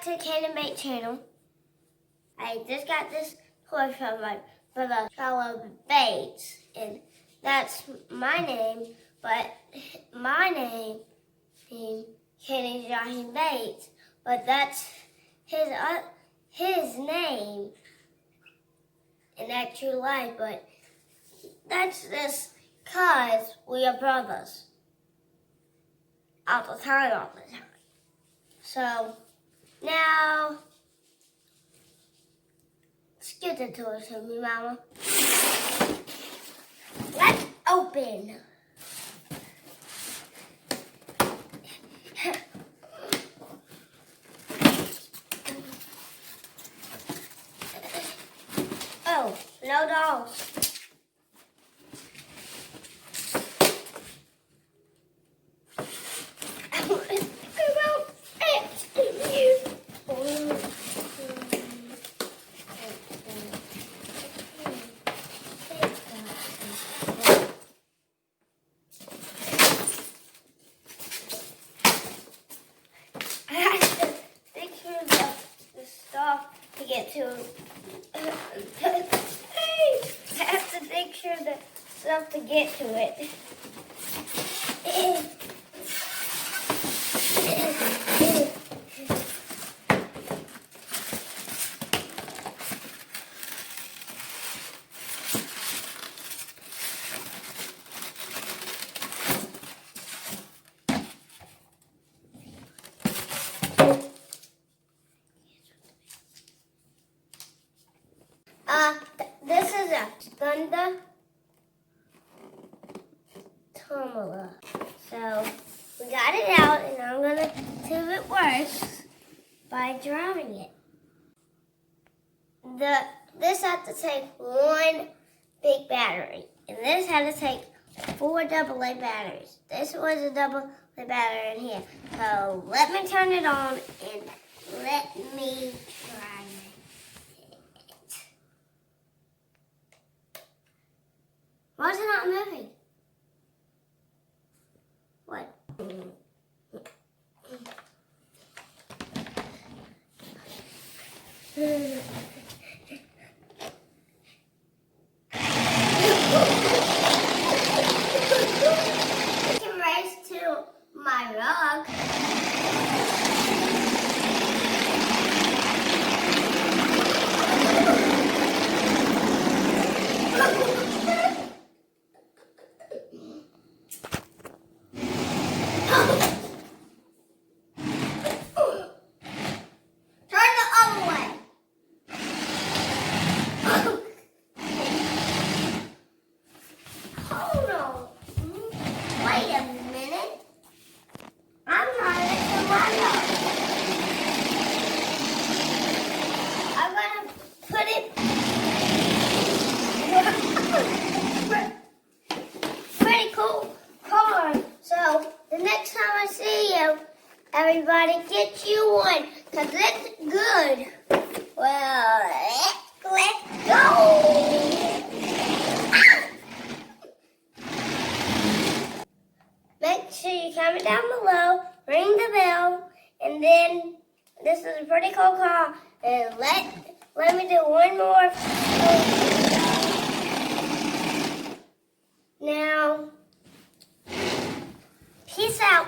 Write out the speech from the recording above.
to the Cainan channel. I just got this toy from my brother, fellow Bates, and that's my name, but my name is Cainan Johnny Bates, but that's his name in actual life, but that's just cause we are brothers. All the time. So, now, let's get the toys from me, Mama. Let's open. Oh, no dolls. To get to, I have to make sure the stuff to get to it. This is a Tumbler. So we got it out, and I'm gonna see if it works by driving it. This had to take one big battery, and this had to take 4 AA batteries. This was a AA battery in here. So let me turn it on and let me try it. Why is it not moving? What? I can race to my rug. Pretty cool car. So the next time I see you, everybody get you one, because it's good. Well, let's go. Make sure you comment down below, ring the bell, and then this is a pretty cool car. And let me do one more. Now, peace out.